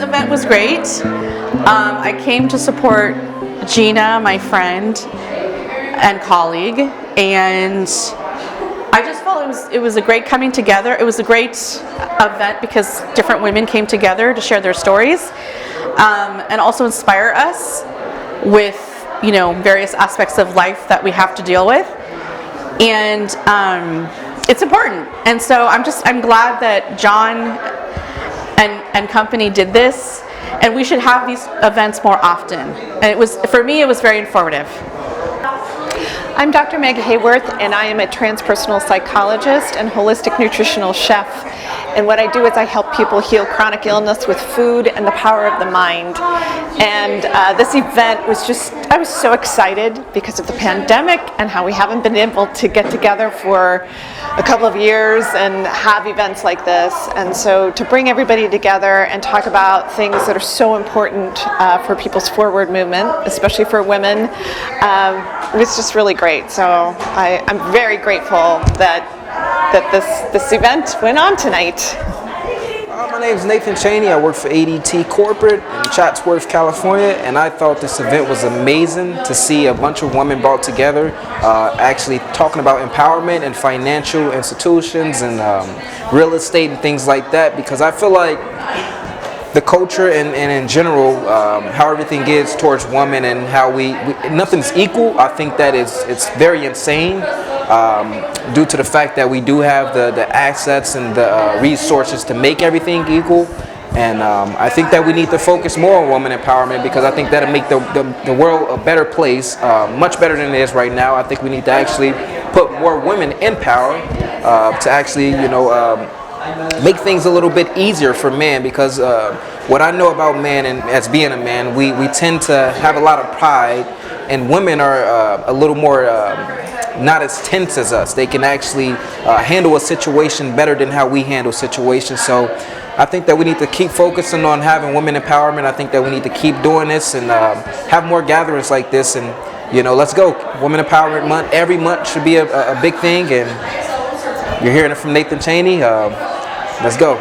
event was great. I came to support Gina, my friend and colleague, and I just felt it was a great coming together. It was a great event because different women came together to share their stories and also inspire us with, various aspects of life that we have to deal with. And it's important. And so I'm glad that John and company did this, and we should have these events more often. And for me, it was very informative. I'm Dr. Meg Hayworth, and I am a transpersonal psychologist and holistic nutritional chef. And what I do is I help people heal chronic illness with food and the power of the mind. And this event I was so excited because of the pandemic and how we haven't been able to get together for a couple of years and have events like this. And so to bring everybody together and talk about things that are so important for people's forward movement, especially for women, it was just really great. So I'm very grateful that this event went on tonight. My name is Nathan Cheney. I work for ADT Corporate in Chatsworth, California, and I thought this event was amazing to see a bunch of women brought together, actually talking about empowerment and financial institutions and real estate and things like that, because I feel like the culture and in general, how everything is towards women and how nothing's equal. I think that it's very insane due to the fact that we do have the assets and the resources to make everything equal. And I think that we need to focus more on women empowerment, because I think that'll make the world a better place, much better than it is right now. I think we need to actually put more women in power to actually, make things a little bit easier for men, because what I know about men, and as being a man, we tend to have a lot of pride, and women are a little more not as tense as us. They can actually handle a situation better than how we handle situations. So I think that we need to keep focusing on having women empowerment. I think that we need to keep doing this and have more gatherings like this. And let's go. Women Empowerment Month every month should be a big thing, and you're hearing it from Nathan Cheney. Let's go.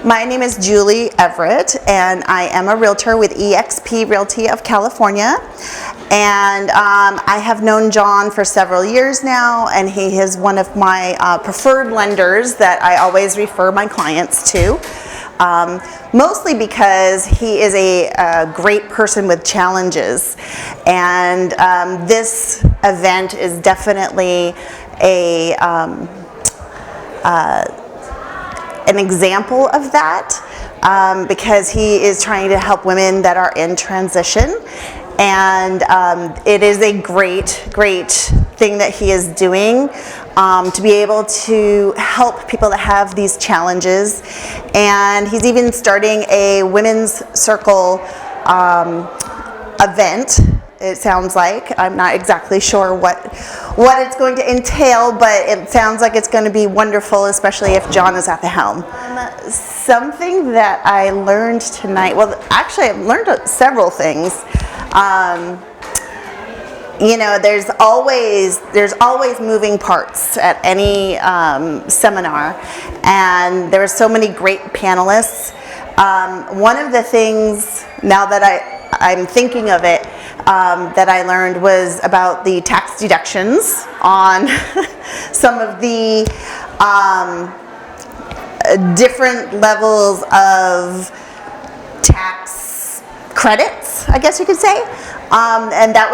My name is Julie Everett, and I am a realtor with eXp Realty of California. And I have known John for several years now, and he is one of my preferred lenders that I always refer my clients to. Mostly because he is a great person with challenges. And this event is definitely an example of that, because he is trying to help women that are in transition, and it is a great thing that he is doing to be able to help people that have these challenges. And he's even starting a women's circle event. It sounds like. I'm not exactly sure what it's going to entail, but it sounds like it's going to be wonderful, especially if John is at the helm. Something that I learned tonight, well, actually I've learned several things. There's always moving parts at any seminar, and there are so many great panelists. One of the things, now that I'm thinking of it, that I learned was about the tax deductions on some of the different levels of tax credits, I guess you could say. And that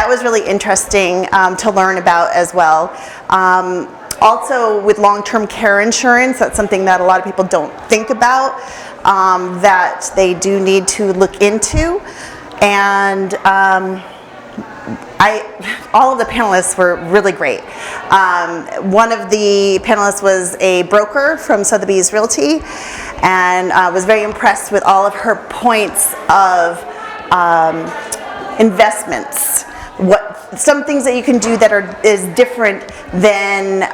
was really interesting to learn about as well. Also, with long-term care insurance, that's something that a lot of people don't think about, that they do need to look into. And all of the panelists were really great. One of the panelists was a broker from Sotheby's Realty, and was very impressed with all of her points of investments. Some things that you can do that is different than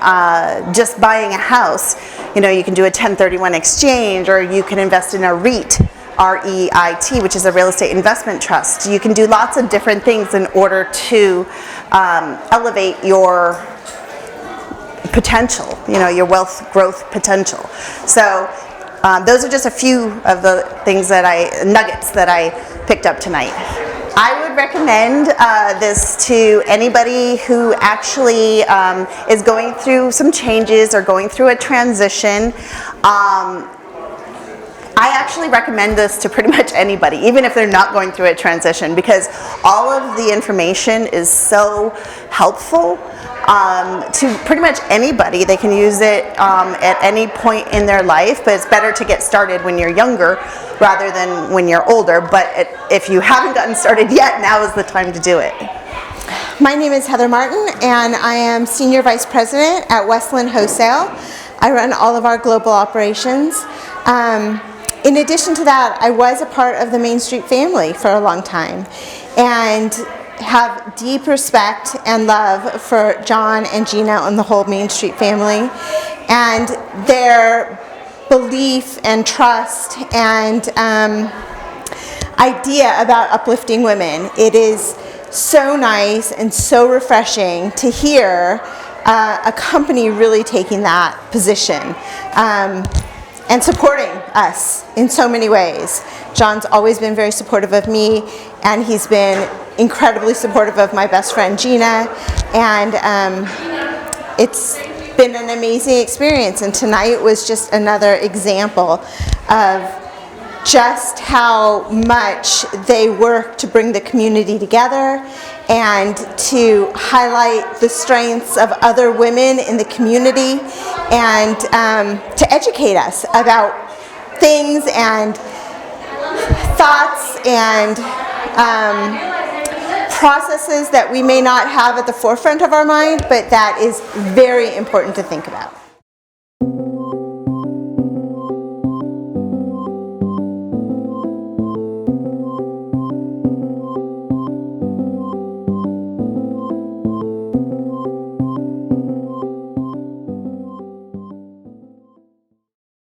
just buying a house. You can do a 1031 exchange, or you can invest in a REIT. REIT, which is a real estate investment trust. You can do lots of different things in order to elevate your potential, your wealth growth potential. So those are just a few of the things nuggets that I picked up tonight. I would recommend this to anybody who actually is going through some changes or going through a transition. I actually recommend this to pretty much anybody, even if they're not going through a transition, because all of the information is so helpful to pretty much anybody. They can use it at any point in their life, but it's better to get started when you're younger rather than when you're older. But if you haven't gotten started yet, now is the time to do it. My name is Heather Martin, and I am Senior Vice President at Westland Wholesale. I run all of our global operations. In addition to that, I was a part of the MainStreet family for a long time, and have deep respect and love for John and Gina and the whole MainStreet family, and their belief and trust and idea about uplifting women. It is so nice and so refreshing to hear a company really taking that position and supporting us in so many ways. John's always been very supportive of me, and he's been incredibly supportive of my best friend Gina, and it's been an amazing experience, and tonight was just another example of just how much they work to bring the community together and to highlight the strengths of other women in the community, and to educate us about things and thoughts and processes that we may not have at the forefront of our mind, but that is very important to think about.